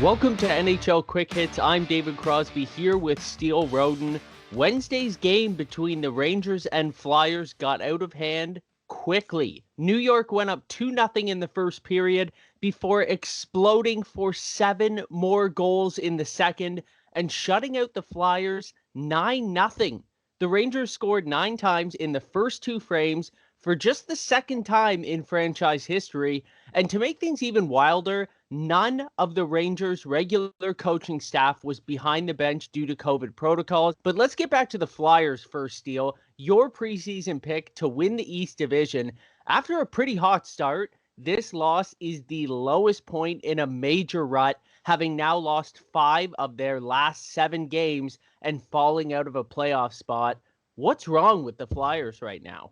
Welcome to NHL Quick Hits. I'm David Crosby here with Steele Roden. Wednesday's game between the Rangers and Flyers got out of hand quickly. New York went up 2-0 in the first period before exploding for 7 more goals in the second and shutting out the Flyers 9-0. The Rangers scored 9 times in the first 2 frames for just the second time in franchise history. And to make things even wilder, none of the Rangers' regular coaching staff was behind the bench due to COVID protocols. But let's get back to the Flyers first, Steele. Your preseason pick to win the East Division. After a pretty hot start, this loss is the lowest point in a major rut, having now lost 5 of their last 7 games and falling out of a playoff spot. What's wrong with the Flyers right now?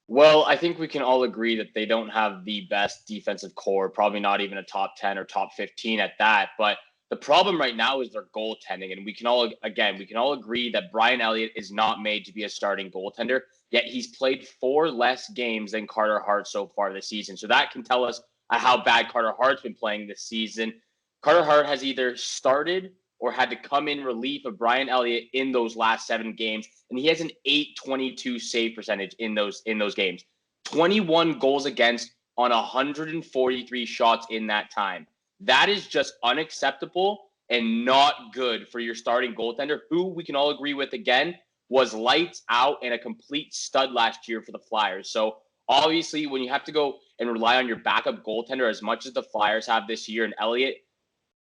Well, I think we can all agree that they don't have the best defensive core, probably not even a top 10 or top 15 at that. But the problem right now is their goaltending. And we can all agree that Brian Elliott is not made to be a starting goaltender, yet he's played 4 less games than Carter Hart so far this season. So that can tell us how bad Carter Hart's been playing this season. Carter Hart has either started or had to come in relief of Brian Elliott in those last 7 games, and he has an .822 save percentage in those games. 21 goals against on 143 shots in that time. That is just unacceptable and not good for your starting goaltender, who we can all agree with, again, was lights out and a complete stud last year for the Flyers. So obviously, when you have to go and rely on your backup goaltender as much as the Flyers have this year, and Elliott,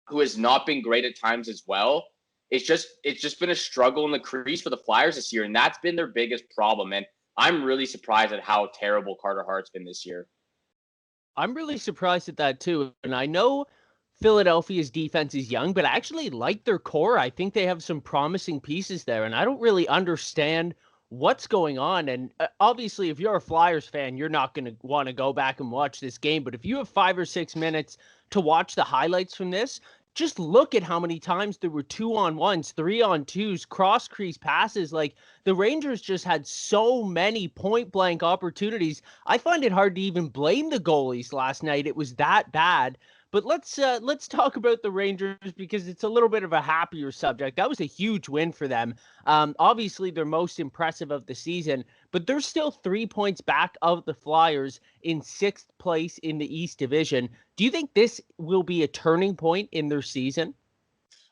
who has not been great at times as well, it's just been a struggle in the crease for the Flyers this year, and that's been their biggest problem. And I'm really surprised at how terrible Carter Hart's been this year. I'm really surprised at that too. And I know Philadelphia's defense is young, but I actually like their core. I think they have some promising pieces there, and I don't really understand what's going on. And obviously, if you're a Flyers fan, you're not going to want to go back and watch this game. But if you have 5 or 6 minutes to watch the highlights from this, just look at how many times there were 2-on-1s, 3-on-2s, cross crease passes. Like, the Rangers just had so many point blank opportunities. I find it hard to even blame the goalies last night. It was that bad. But let's talk about the Rangers because it's a little bit of a happier subject. That was a huge win for them. Obviously, they're most impressive of the season, but they're still 3 points back of the Flyers in 6th place in the East Division. Do you think this will be a turning point in their season?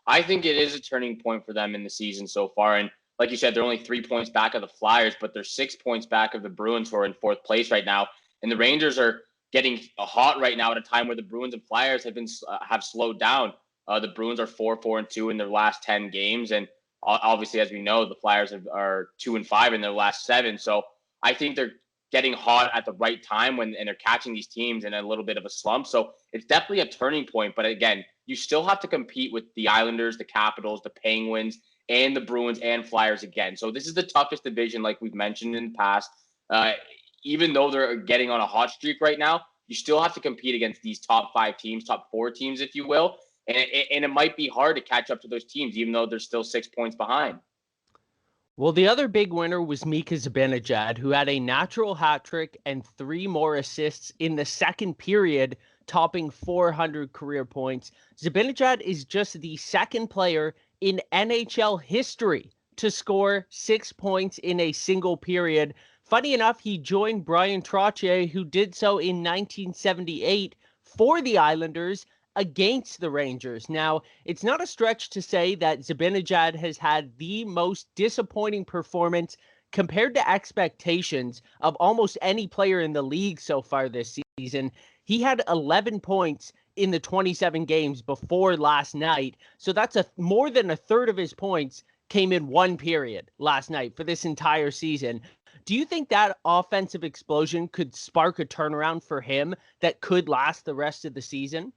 I think it is a turning point for them in the season so far. And like you said, they're only 3 points back of the Flyers, but they're 6 points back of the Bruins, who are in 4th place right now. And the Rangers are getting hot right now at a time where the Bruins and Flyers have slowed down. The Bruins are 4-4-2 in their last 10 games, and obviously, as we know, the Flyers are 2-5 in their last 7. So I think they're getting hot at the right time and they're catching these teams in a little bit of a slump. So it's definitely a turning point. But again, you still have to compete with the Islanders, the Capitals, the Penguins, and the Bruins and Flyers again. So this is the toughest division, like we've mentioned in the past. Even though they're getting on a hot streak right now, you still have to compete against these top 5 teams, top 4 teams, if you will. And it might be hard to catch up to those teams, even though they're still 6 points behind. Well, the other big winner was Mika Zibanejad, who had a natural hat trick and 3 more assists in the second period, topping 400 career points. Zibanejad is just the second player in NHL history to score 6 points in a single period. Funny enough, he joined Brian Trottier, who did so in 1978 for the Islanders against the Rangers. Now, it's not a stretch to say that Zibanejad has had the most disappointing performance compared to expectations of almost any player in the league so far this season. He had 11 points in the 27 games before last night. So that's more than a third of his points came in one period last night for this entire season. Do you think that offensive explosion could spark a turnaround for him that could last the rest of the season?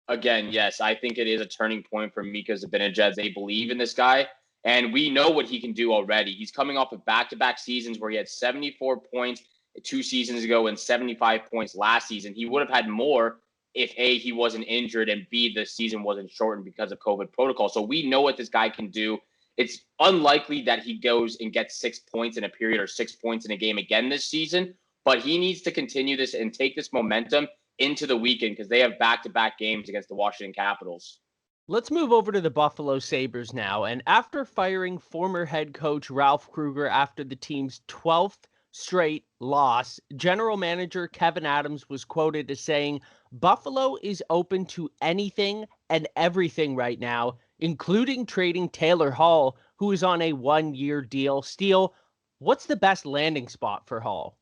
Again, yes, I think it is a turning point for Mika Zibanejad. They believe in this guy, and we know what he can do already. He's coming off of back-to-back seasons where he had 74 points 2 seasons ago and 75 points last season. He would have had more if A, he wasn't injured, and B, the season wasn't shortened because of COVID protocol. So we know what this guy can do. It's unlikely that he goes and gets 6 points in a period or 6 points in a game again this season, but he needs to continue this and take this momentum into the weekend because they have back-to-back games against the Washington Capitals. Let's move over to the Buffalo Sabres now. And after firing former head coach Ralph Krueger after the team's 12th straight loss, general manager Kevin Adams was quoted as saying, Buffalo is open to anything and everything right now, including trading Taylor Hall, who is on a 1-year deal. Steele, what's the best landing spot for Hall?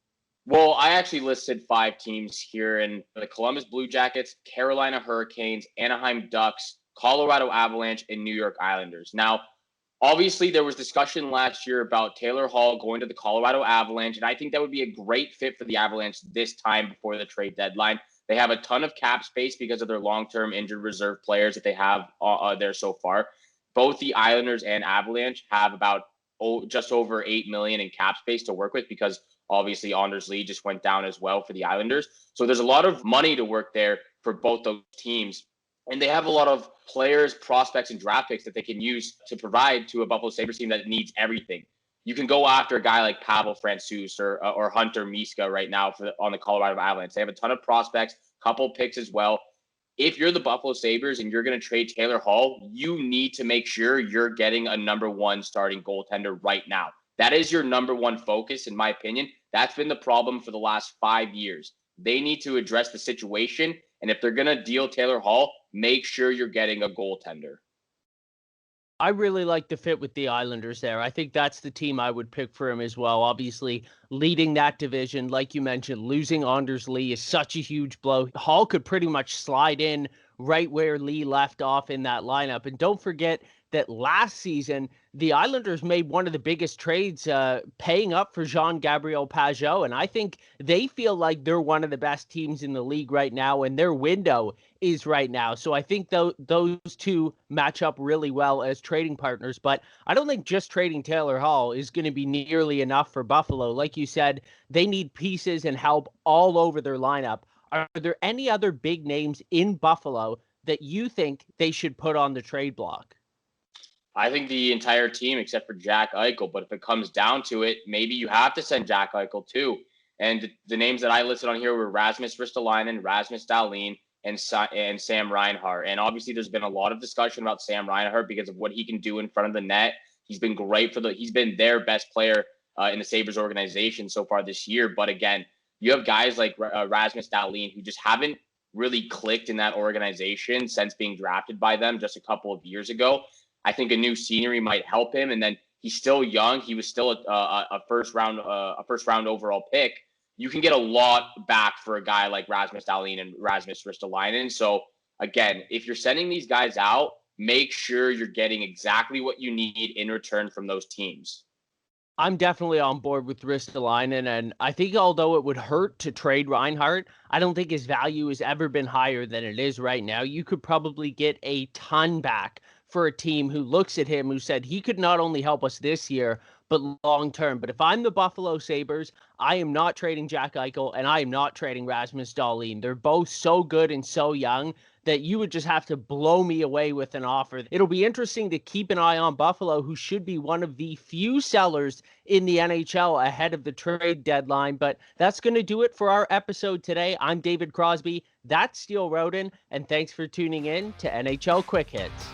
Well, I actually listed 5 teams here in the Columbus Blue Jackets, Carolina Hurricanes, Anaheim Ducks, Colorado Avalanche, and New York Islanders. Now, obviously, there was discussion last year about Taylor Hall going to the Colorado Avalanche, and I think that would be a great fit for the Avalanche this time before the trade deadline. They have a ton of cap space because of their long-term injured reserve players that they have there so far. Both the Islanders and Avalanche have about just over $8 million in cap space to work with because obviously Anders Lee just went down as well for the Islanders. So there's a lot of money to work there for both those teams. And they have a lot of players, prospects, and draft picks that they can use to provide to a Buffalo Sabres team that needs everything. You can go after a guy like Pavel Francouz or Hunter Miska right now on the Colorado Avalanche. They have a ton of prospects, couple picks as well. If you're the Buffalo Sabres and you're going to trade Taylor Hall, you need to make sure you're getting a number 1 starting goaltender right now. That is your number 1 focus, in my opinion. That's been the problem for the last 5 years. They need to address the situation. And if they're going to deal Taylor Hall, make sure you're getting a goaltender. I really like the fit with the Islanders there. I think that's the team I would pick for him as well. Obviously, leading that division, like you mentioned, losing Anders Lee is such a huge blow. Hall could pretty much slide in right where Lee left off in that lineup. And don't forget that last season, the Islanders made one of the biggest trades, paying up for Jean-Gabriel Pageau. And I think they feel like they're one of the best teams in the league right now, and their window is right now. So I think those two match up really well as trading partners. But I don't think just trading Taylor Hall is going to be nearly enough for Buffalo. Like you said, they need pieces and help all over their lineup. Are there any other big names in Buffalo that you think they should put on the trade block? I think the entire team except for Jack Eichel. But if it comes down to it, maybe you have to send Jack Eichel too. And the names that I listed on here were Rasmus Ristolainen, Rasmus Dahlin, and Sam Reinhart. And obviously, there's been a lot of discussion about Sam Reinhart because of what he can do in front of the net. He's been great he's been their best player in the Sabres organization so far this year. But again, you have guys like Rasmus Dahlin who just haven't really clicked in that organization since being drafted by them just a couple of years ago. I think a new scenery might help him. And then he's still young. He was still a first round overall pick. You can get a lot back for a guy like Rasmus Dahlin and Rasmus Ristolainen. So again, if you're sending these guys out, make sure you're getting exactly what you need in return from those teams. I'm definitely on board with Ristolainen, and I think although it would hurt to trade Reinhart, I don't think his value has ever been higher than it is right now. You could probably get a ton back for a team who looks at him, who said he could not only help us this year, but long term. But if I'm the Buffalo Sabres, I am not trading Jack Eichel, and I am not trading Rasmus Dahlin. They're both so good and so young that you would just have to blow me away with an offer. It'll be interesting to keep an eye on Buffalo, who should be one of the few sellers in the NHL ahead of the trade deadline. But that's going to do it for our episode today. I'm David Crosby. That's Steele Roden, and thanks for tuning in to NHL Quick Hits.